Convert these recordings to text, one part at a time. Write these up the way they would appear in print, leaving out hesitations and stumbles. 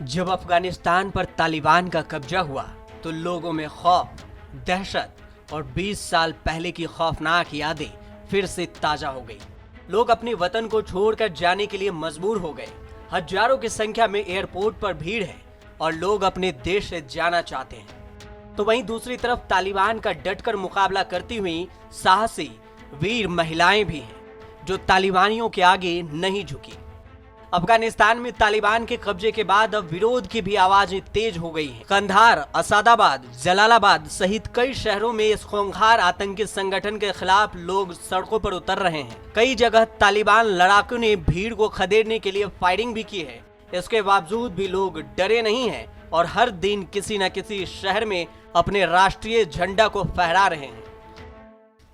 जब अफगानिस्तान पर तालिबान का कब्जा हुआ तो लोगों में खौफ, दहशत और 20 साल पहले की खौफनाक यादें फिर से ताजा हो गई। लोग अपने वतन को छोड़कर जाने के लिए मजबूर हो गए। हजारों की संख्या में एयरपोर्ट पर भीड़ है और लोग अपने देश से जाना चाहते हैं। तो वहीं दूसरी तरफ तालिबान का डटकर मुकाबला करती हुई साहसी वीर महिलाएं भी हैं जो तालिबानियों के आगे नहीं झुकी। अफगानिस्तान में तालिबान के कब्जे के बाद अब विरोध की भी आवाजें तेज हो गई हैं। कंधार, असादाबाद, जलालाबाद सहित कई शहरों में इस खूंखार आतंकी संगठन के खिलाफ लोग सड़कों पर उतर रहे हैं। कई जगह तालिबान लड़ाकों ने भीड़ को खदेड़ने के लिए फायरिंग भी की है। इसके बावजूद भी लोग डरे नहीं हैं और हर दिन किसी न किसी शहर में अपने राष्ट्रीय झंडा को फहरा रहे हैं।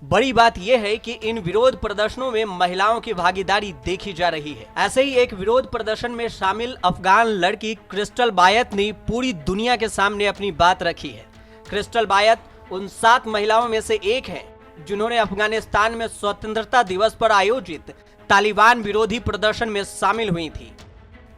बड़ी बात यह है कि इन विरोध प्रदर्शनों में महिलाओं की भागीदारी देखी जा रही है। ऐसे ही एक विरोध प्रदर्शन में शामिल अफगान लड़की क्रिस्टल बायत ने पूरी दुनिया के सामने अपनी बात रखी है। क्रिस्टल बायत उन 7 महिलाओं में से एक है जिन्होंने अफगानिस्तान में स्वतंत्रता दिवस पर आयोजित तालिबान विरोधी प्रदर्शन में शामिल हुई थी।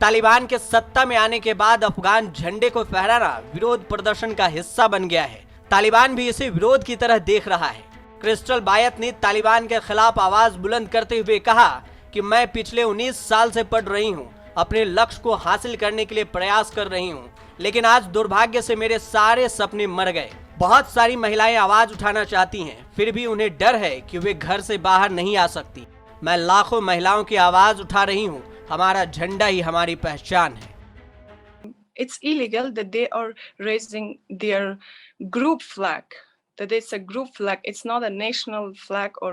तालिबान के सत्ता में आने के बाद अफगान झंडे को फहराना विरोध प्रदर्शन का हिस्सा बन गया है। तालिबान भी इसे विरोध की तरह देख रहा है। क्रिस्टल बायत ने तालिबान के खिलाफ आवाज बुलंद करते हुए कहा कि मैं पिछले 19 साल से पढ़ रही हूं, अपने लक्ष्य को हासिल करने के लिए प्रयास कर रही हूं, लेकिन आज दुर्भाग्य से मेरे सारे सपने मर गए। बहुत सारी महिलाएं आवाज उठाना चाहती हैं, फिर भी उन्हें डर है कि वे घर से बाहर नहीं आ सकती। मैं लाखों महिलाओं की आवाज उठा रही हूँ, हमारा झंडा ही हमारी पहचान है। It's illegal that they are raising their group flag. That it's a group flag. It's not a national flag or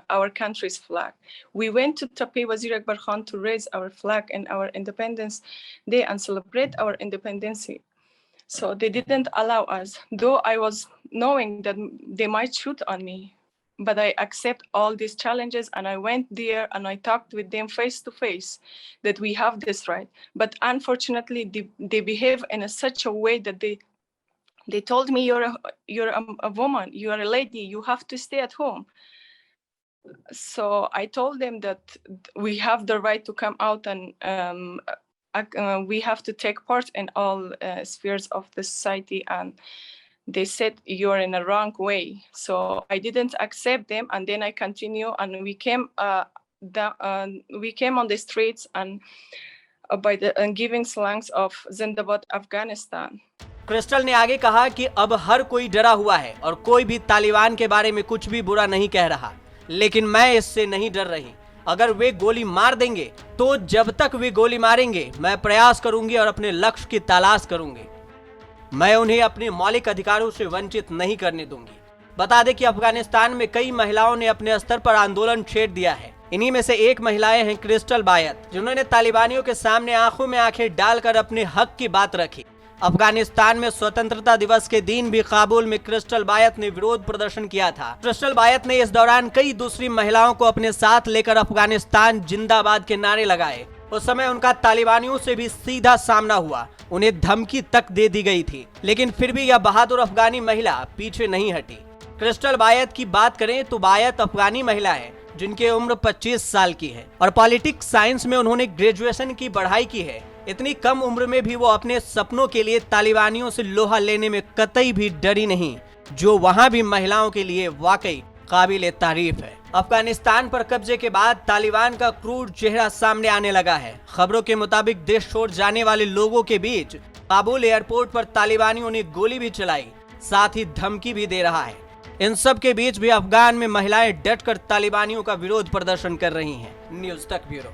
our country's flag. We went to Tapi Wazir Akbar Khan to raise our flag and our Independence Day and celebrate our independence. So they didn't allow us, though I was knowing that they might shoot on me. But I accept all these challenges and I went there and I talked with them face to face that we have this right. But unfortunately, they behave in such a way that they told me you're a woman, you are a lady, you have to stay at home. So I told them that we have the right to come out and we have to take part in all spheres of the society. And they said you're in a wrong way. So I didn't accept them, and then I continue, and we came on the streets and by the giving slangs of Zindabad Afghanistan. Crystal ने आगे कहा कि अब हर कोई डरा हुआ है और कोई भी तालिबान के बारे में कुछ भी बुरा नहीं कह रहा, लेकिन मैं इससे नहीं डर रही। अगर वे गोली मार देंगे तो जब तक वे गोली मारेंगे मैं प्रयास करूंगी और अपने लक्ष्य की तलाश करूंगी। मैं उन्हें अपने मौलिक अधिकारों से वंचित नहीं करने दूंगी। बता दें कि अफगानिस्तान में कई महिलाओं ने अपने स्तर पर आंदोलन छेड़ दिया है। इन्हीं में से एक महिलाएं हैं क्रिस्टल बायत, जिन्होंने तालिबानियों के सामने आंखों में आंखें डालकर अपने हक की बात रखी। अफगानिस्तान में स्वतंत्रता दिवस के दिन भी काबुल में क्रिस्टल बायत ने विरोध प्रदर्शन किया था। क्रिस्टल बायत ने इस दौरान कई दूसरी महिलाओं को अपने साथ लेकर अफगानिस्तान जिंदाबाद के नारे लगाए। उस समय उनका तालिबानियों से भी सीधा सामना हुआ, उन्हें धमकी तक दे दी गई थी, लेकिन फिर भी यह बहादुर अफगानी महिला पीछे नहीं हटी। क्रिस्टल बायत की बात करें तो बायत अफगानी महिला है जिनकी उम्र 25 साल की है और पॉलिटिक्स साइंस में उन्होंने ग्रेजुएशन की पढ़ाई की है। इतनी कम उम्र में भी वो अपने सपनों के लिए तालिबानियों से लोहा लेने में कतई भी डरी नहीं, जो वहां भी महिलाओं के लिए वाकई काबिल तारीफ है। अफगानिस्तान पर कब्जे के बाद तालिबान का क्रूर चेहरा सामने आने लगा है। खबरों के मुताबिक देश छोड़ जाने वाले लोगों के बीच काबुल एयरपोर्ट पर तालिबानियों ने गोली भी चलाई, साथ ही धमकी भी दे रहा है। इन सब के बीच भी अफगान में महिलाएं डटकर तालिबानियों का विरोध प्रदर्शन कर रही हैं। न्यूज़ तक ब्यूरो।